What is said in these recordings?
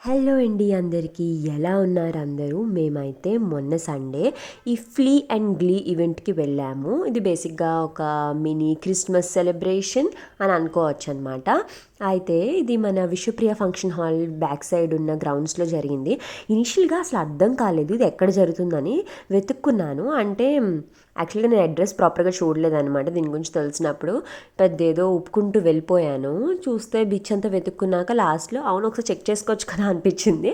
Hello అండి అందరికీ ఎలా ఉన్నారు అందరూ? మేమైతే మొన్న సండే ఈ ఫ్లీ అండ్ గ్లీ ఈవెంట్కి వెళ్ళాము. ఇది బేసిక్గా ఒక మినీ క్రిస్మస్ సెలబ్రేషన్ అని అనుకోవచ్చు అనమాట. అయితే ఇది మన Vishwapriya function hall back side ఉన్న గ్రౌండ్స్లో జరిగింది. ఇనిషియల్గా అసలు అర్థం కాలేదు ఇది ఎక్కడ జరుగుతుందని. వెతుక్కున్నాను. అంటే యాక్చువల్గా నేను అడ్రస్ ప్రాపర్గా చూడలేదన్నమాట. దీని గురించి తెలిసినప్పుడు పెద్ద ఏదో ఒప్పుకుంటూ వెళ్ళిపోయాను. చూస్తే బీచ్ అంతా వెతుక్కున్నాక లాస్ట్లో అవును ఒకసారి చెక్ చేసుకోవచ్చు కదా అనిపించింది.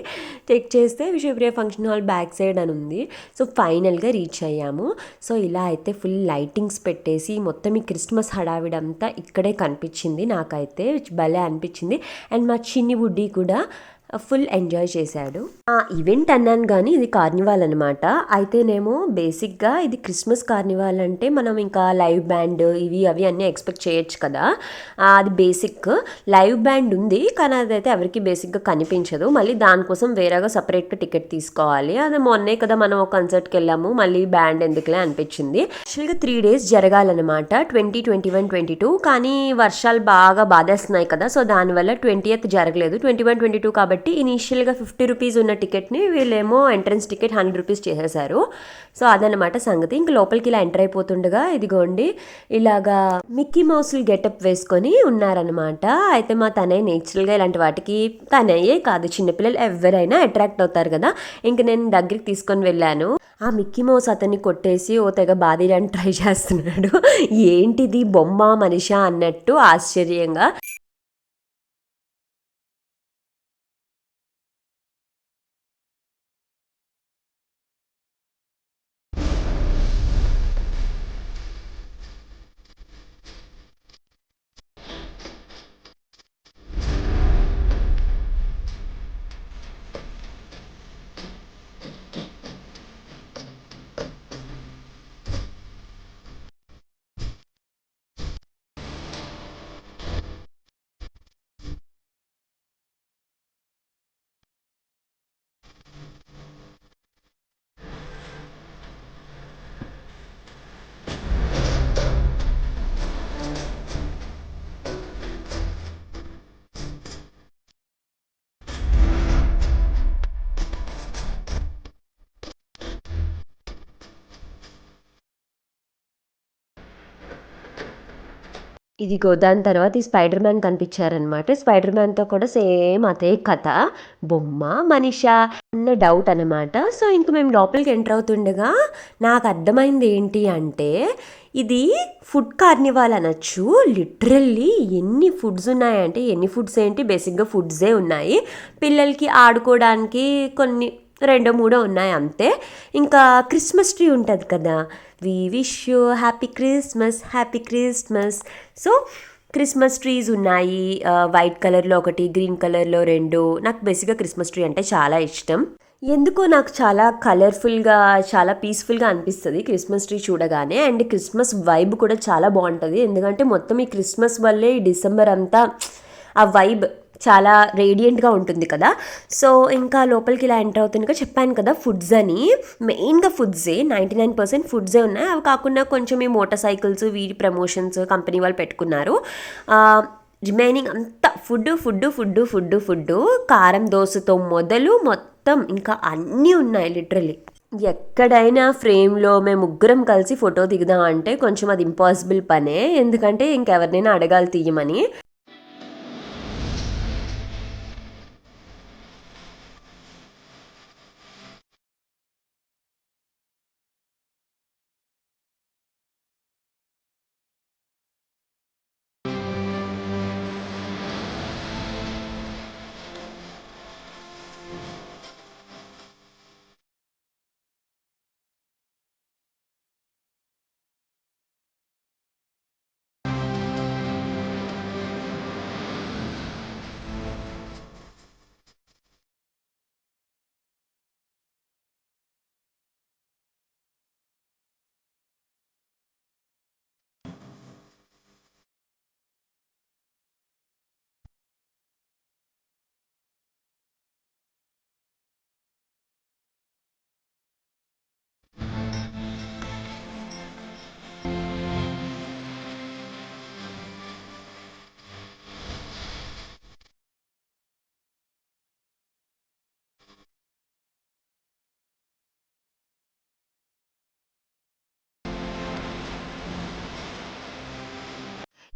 చెక్ చేస్తే Vishwapriya function hall back side అని ఉంది. సో ఫైనల్గా రీచ్ అయ్యాము. సో ఇలా అయితే ఫుల్ లైటింగ్స్ పెట్టేసి మొత్తం ఈ క్రిస్మస్ హడావిడంతా ఇక్కడే కనిపించింది నాకైతే. భలే అనిపించింది. అండ్ మా చిన్ని బుడ్డి కూడా ఫుల్ ఎంజాయ్ చేశాడు. ఆ ఈవెంట్ అన్నాను కానీ ఇది కార్నివాల్ అనమాట. అయితేనేమో బేసిక్గా ఇది క్రిస్మస్ కార్నివాల్ అంటే మనం ఇంకా లైవ్ బ్యాండ్ ఇవి అవి అన్నీ ఎక్స్పెక్ట్ చేయొచ్చు కదా. అది బేసిక్ లైవ్ బ్యాండ్ ఉంది కానీ అదైతే ఎవరికి బేసిక్గా కనిపించదు. మళ్ళీ దానికోసం వేరేగా సపరేట్గా టికెట్ తీసుకోవాలి. అది మొన్నే కదా మనం ఒక కన్సర్ట్కి వెళ్ళాము, మళ్ళీ బ్యాండ్ ఎందుకులే అనిపించింది. యాక్చువల్గా 3 days జరగాలన్నమాట, 20, 21, 22. కానీ వర్షాలు బాగా బాధేస్తున్నాయి కదా, సో దానివల్ల 20th జరగలేదు. 21, 22 కాబట్టి ఇనీషియల్గా 50 రూపీస్ ఉన్న టికెట్ని వీళ్ళేమో ఎంట్రన్స్ టికెట్ 100 రూపీస్ చేసేసారు. సో అదనమాట సంగతి. ఇంక లోపలికి ఇలా ఎంటర్ అయిపోతుండగా ఇదిగోండి ఇలాగా మిక్కీ మౌస్లు గెటప్ వేసుకొని ఉన్నారనమాట. అయితే మా తనయ్య నేచురల్గా ఇలాంటి వాటికి, తనయ్యే కాదు చిన్నపిల్లలు ఎవరైనా అట్రాక్ట్ అవుతారు కదా. ఇంక నేను దగ్గరికి తీసుకొని వెళ్ళాను. ఆ మిక్కీ మౌస్ అతన్ని కొట్టేసి ఓ తెగ బాధీయడానికి ట్రై చేస్తున్నాడు. ఏంటిది బొమ్మ మనిషా అన్నట్టు ఆశ్చర్యంగా. ఇదిగో దాని తర్వాత ఈ స్పైడర్ మ్యాన్ కనిపించారనమాట. స్పైడర్ మ్యాన్తో కూడా సేమ్ అదే కథ, బొమ్మ మనిషా అన్న డౌట్ అనమాట. సో ఇంక మేము లోపలికి ఎంటర్ అవుతుండగా నాకు అర్థమైంది ఏంటి అంటే ఇది ఫుడ్ కార్నివాల్ అనొచ్చు. లిటరల్లీ ఎన్ని ఫుడ్స్ ఉన్నాయంటే, ఎన్ని ఫుడ్స్ ఏంటి, బేసిక్గా ఫుడ్సే ఉన్నాయి. పిల్లలకి ఆడుకోవడానికి కొన్ని రెండో మూడో ఉన్నాయి అంతే. ఇంకా క్రిస్మస్ ట్రీ ఉంటుంది కదా, we wish you happy Christmas happy Christmas. So Christmas trees ఉన్నాయి. వైట్ కలర్లో ఒకటి, గ్రీన్ కలర్లో 2. నాకు బేసిక్గా క్రిస్మస్ ట్రీ అంటే చాలా ఇష్టం. ఎందుకో నాకు చాలా కలర్ఫుల్గా, చాలా పీస్ఫుల్గా అనిపిస్తుంది క్రిస్మస్ ట్రీ చూడగానే. అండ్ క్రిస్మస్ వైబ్ కూడా చాలా బాగుంటుంది. ఎందుకంటే మొత్తం ఈ క్రిస్మస్ వల్లే ఈ డిసెంబర్ అంతా ఆ వైబ్ చాలా రేడియంట్గా ఉంటుంది కదా. సో ఇంకా లోపలికి ఇలా ఎంటర్ అవుతుండగా చెప్పాను కదా ఫుడ్స్ అని. మెయిన్గా ఫుడ్సే, 99% ఫుడ్సే ఉన్నాయి. అవి కాకుండా కొంచెం ఈ మోటార్ సైకిల్స్ వీటి ప్రమోషన్స్ కంపెనీ వాళ్ళు పెట్టుకున్నారు. రిమైనింగ్ అంతా food food food food food కారం దోశతో మొదలు మొత్తం ఇంకా అన్నీ ఉన్నాయి లిటరల్లీ. ఎక్కడైనా ఫ్రేమ్లో మేము ముగ్గురం కలిసి ఫోటో దిగుదాం అంటే కొంచెం అది ఇంపాసిబుల్ పనే, ఎందుకంటే ఇంకెవరినైనా అడగాలి తీయమని.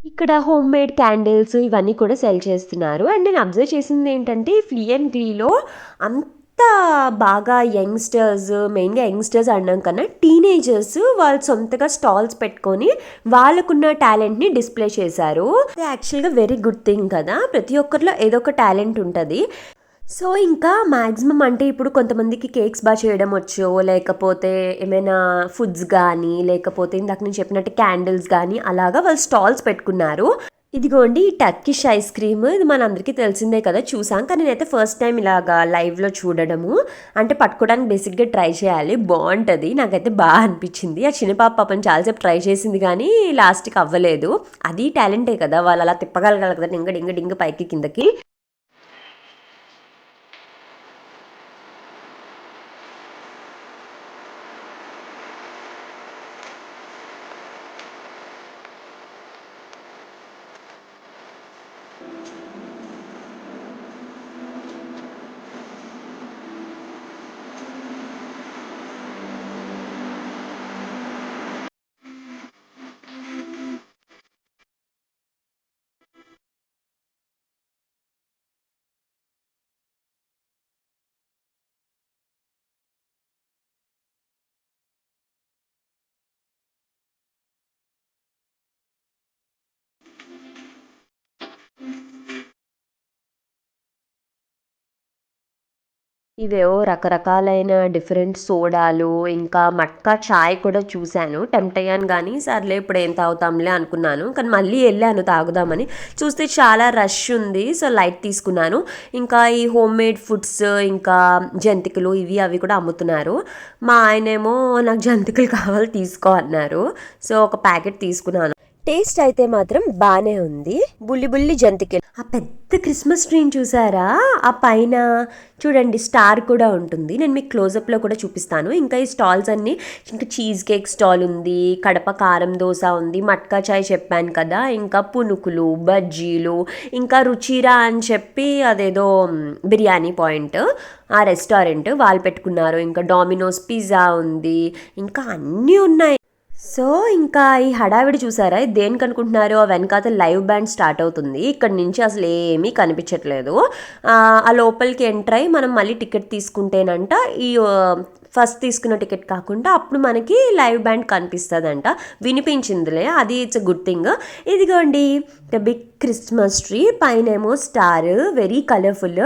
ఇక్కడ హోమ్ మేడ్ క్యాండిల్స్ ఇవన్నీ కూడా సెల్ చేస్తున్నారు. అండ్ నేను అబ్జర్వ్ చేసింది ఏంటంటే ఫ్లీ అండ్ గ్లీలో అంత బాగా యంగ్స్టర్స్, మెయిన్గా యంగ్స్టర్స్ అనడం కన్నా టీనేజర్స్ వాళ్ళు సొంతగా స్టాల్స్ పెట్టుకొని వాళ్ళకున్న టాలెంట్ని డిస్ప్లే చేశారు. అది యాక్చువల్గా వెరీ గుడ్ థింగ్ కదా, ప్రతి ఒక్కరిలో ఏదో ఒక టాలెంట్ ఉంటుంది. సో ఇంకా మ్యాక్సిమం అంటే ఇప్పుడు కొంతమందికి కేక్స్ బాగా చేయడం వచ్చు, లేకపోతే ఏమైనా ఫుడ్స్ కానీ, లేకపోతే ఇందాక నేను చెప్పినట్టు క్యాండిల్స్ కానీ అలాగా వాళ్ళు స్టాల్స్ పెట్టుకున్నారు. ఇదిగోండి ఈ టర్కిష్ ఐస్ క్రీమ్, ఇది మనందరికీ తెలిసిందే కదా, చూసాం. కానీ నేనైతే ఫస్ట్ టైం ఇలాగా లైవ్లో చూడడము, అంటే పట్టుకోవడానికి బేసిక్గా ట్రై చేయాలి, బాగుంటుంది. నాకైతే బాగా అనిపించింది. ఆ చిన్న పాప పాపని చాలాసేపు ట్రై చేసింది కానీ లాస్ట్కి అవ్వలేదు. అది టాలెంటే కదా, వాళ్ళు అలా తిప్పగలగాలి కదా, డింగ డింగ డింగ పైకి కిందకి. ఇవేవో రకరకాలైన డిఫరెంట్ సోడాలు, ఇంకా మట్కా చాయ్ కూడా చూశాను. టెంప్ట్ అయ్యాను కానీ సర్లే ఇప్పుడు ఏం తాగుతాంలే అనుకున్నాను. కానీ మళ్ళీ వెళ్ళాను తాగుదామని, చూస్తే చాలా రష్ ఉంది. సో లైట్ తీసుకున్నాను. ఇంకా ఈ హోమ్ మేడ్ ఫుడ్స్, ఇంకా జంతికలు ఇవి అవి కూడా అమ్ముతున్నారు. మా ఆయనేమో నాకు జంతికలు కావాలి తీసుకో అన్నారు. సో ఒక ప్యాకెట్ తీసుకున్నాను. టేస్ట్ అయితే మాత్రం బాగానే ఉంది. బుల్లి బుల్లి జంతికలు. ఆ పెద్ద క్రిస్మస్ ట్రీని చూసారా, ఆ పైన చూడండి స్టార్ కూడా ఉంటుంది. నేను మీకు క్లోజప్లో కూడా చూపిస్తాను. ఇంకా ఈ స్టాల్స్ అన్నీ, ఇంకా చీజ్ కేక్ స్టాల్ ఉంది, కడప కారం దోశ ఉంది, మట్కా చాయ్ చెప్పాను కదా, ఇంకా పునుకులు, బజ్జీలు, ఇంకా రుచిరా అని చెప్పి అదేదో బిర్యానీ పాయింట్ ఆ రెస్టారెంట్ వాళ్ళు పెట్టుకున్నారు. ఇంకా డామినోస్ పిజ్జా ఉంది, ఇంకా అన్నీ ఉన్నాయి. సో ఇంకా ఈ హడావిడి చూసారా, ఇది దేనికి అనుకుంటున్నారు, వెనకాల లైవ్ బ్యాండ్ స్టార్ట్ అవుతుంది. ఇక్కడ నుంచి అసలు ఏమీ కనిపించట్లేదు. ఆ లోపలికి ఎంటర్ అయ్యి మనం మళ్ళీ టికెట్ తీసుకుంటేనంట, ఈ ఫస్ట్ తీసుకున్న టికెట్ కాకుండా అప్పుడు మనకి లైవ్ బ్యాండ్ కనిపిస్తుందంట. వినిపించిందిలే, అది ఇట్స్ గుడ్ థింగ్. ఇదిగోండి ద బిగ్ క్రిస్మస్ ట్రీ, పైన ఏమో star, very colourful.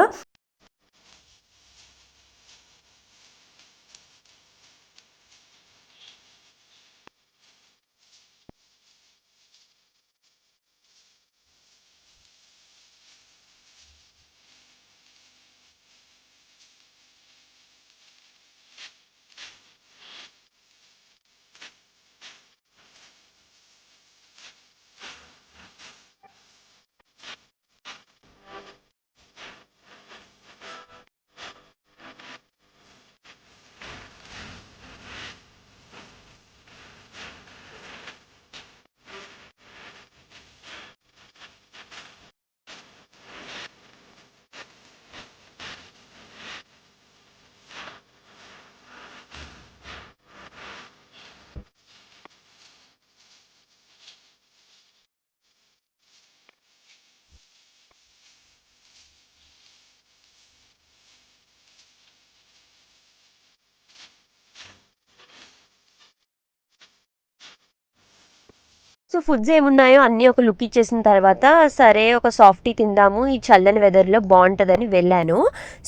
So foods ఏమున్నాయో అన్నీ ఒక లుక్ ఇచ్చేసిన తర్వాత, సరే ఒక సాఫ్టీ తిందాము ఈ చల్లని వెదర్లో బాగుంటుందని వెళ్ళాను.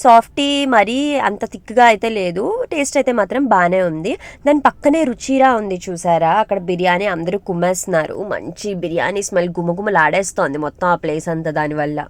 సాఫ్టీ మరీ అంత థిక్గా అయితే లేదు, టేస్ట్ అయితే మాత్రం బాగానే ఉంది. దాని పక్కనే రుచిరా ఉంది చూసారా, అక్కడ బిర్యానీ అందరూ కుమ్మేస్తున్నారు. మంచి బిర్యానీ స్మెల్ గుమగుమలాడేస్తోంది మొత్తం ఆ ప్లేస్ అంతా దానివల్ల.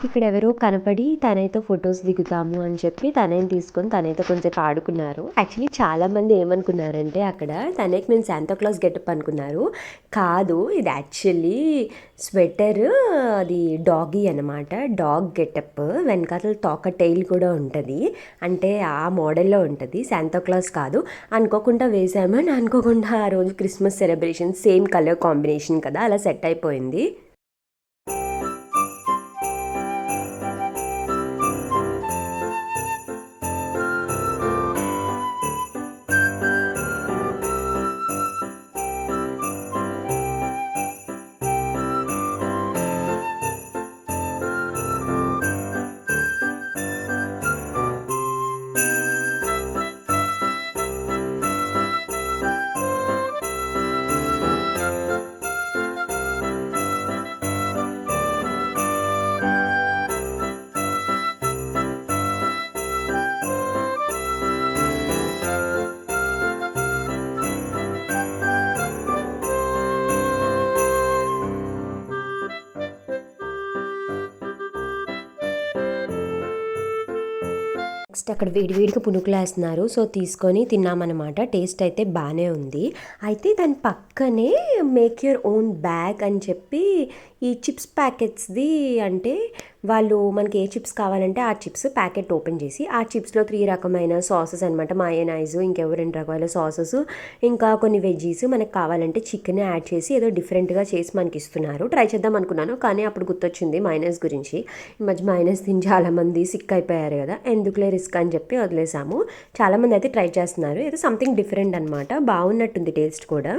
ఇక్కడ ఎవరో కనపడి తనైతో ఫొటోస్ దిగుతాము అని చెప్పి తనని తీసుకొని తనైతో కొంచెంసేపు ఆడుకున్నారు. యాక్చువల్లీ చాలామంది ఏమనుకున్నారంటే అక్కడ తనకి నేను శాంతాక్లాస్ గెటప్ అనుకున్నారు. కాదు, ఇది యాక్చువల్లీ స్వెటర్, అది డాగీ అనమాట. డాగ్ గెటప్, వెనకాతల తోక టైల్ కూడా ఉంటుంది, అంటే ఆ మోడల్లో ఉంటుంది. శాంతాక్లాస్ కాదు. అనుకోకుండా వేసాము అని అనుకోకుండా ఆ రోజు Christmas celebration same colour combination కదా, అలా సెట్ అయిపోయింది. నెక్స్ట్ అక్కడ వేడివేడిగా పునుకులు వేస్తున్నారు. సో తీసుకొని తిన్నామన్నమాట. టేస్ట్ అయితే బాగానే ఉంది. అయితే దాని పక్కనే మేక్ యూర్ ఓన్ బ్యాగ్ అని చెప్పి ఈ చిప్స్ ప్యాకెట్స్ది, అంటే వాళ్ళు మనకి ఏ చిప్స్ కావాలంటే ఆ చిప్స్ ప్యాకెట్ ఓపెన్ చేసి ఆ చిప్స్లో 3 రకమైన సాసెస్ అనమాట. మయోనైజ్, ఇంకెవో 2 రకాల సాసెస్, ఇంకా కొన్ని వెజ్జీస్, మనకు కావాలంటే చికెన్ యాడ్ చేసి ఏదో డిఫరెంట్గా చేసి మనకి ఇస్తున్నారు. ట్రై చేద్దాం అనుకున్నాను, కానీ అప్పుడు గుర్తొచ్చింది మైనస్ గురించి. ఈ మధ్య మైనస్ తిని చాలామంది సిక్ అయిపోయారు కదా, ఎందుకులే రిస్క్ అని చెప్పి వదిలేసాము. చాలామంది అయితే ట్రై చేస్తున్నారు. ఏదో సంథింగ్ డిఫరెంట్ అనమాట, బాగున్నట్టుంది టేస్ట్ కూడా.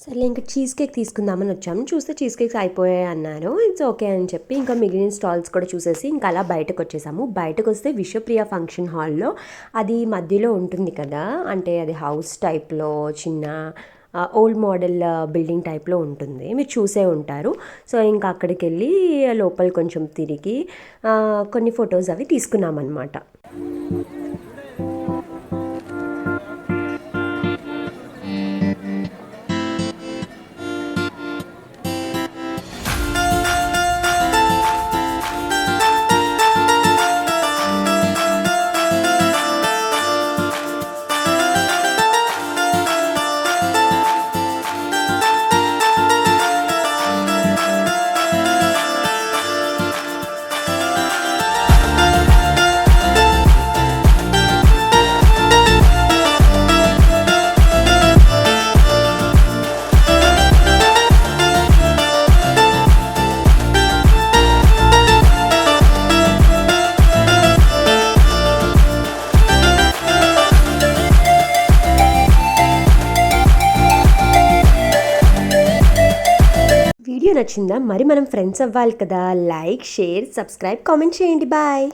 సరే ఇంకా చీజ్ కేక్ తీసుకుందామని వచ్చాము. చూస్తే చీజ్ కేక్స్ అయిపోయాయి అన్నారు. ఇట్స్ ఓకే అని చెప్పి ఇంకా మిగిలిన స్టాల్స్ కూడా చూసేసి ఇంకా అలా బయటకు వచ్చేసాము. బయటకు వస్తే విశ్వప్రియ ఫంక్షన్ హాల్లో, అది మధ్యలో ఉంటుంది కదా, అంటే అది హౌస్ టైప్లో చిన్న ఓల్డ్ మోడల్ బిల్డింగ్ టైప్లో ఉంటుంది, మీరు చూసే ఉంటారు. సో ఇంకా అక్కడికి వెళ్ళి లోపల కొంచెం తిరిగి కొన్ని ఫొటోస్ అవి తీసుకున్నామన్నమాట. వీడియో నచ్చిందా? మరి మనం ఫ్రెండ్స్ అవ్వాలి కదా. లైక్, షేర్, సబ్స్క్రైబ్, కామెంట్ చేయండి. బాయ్.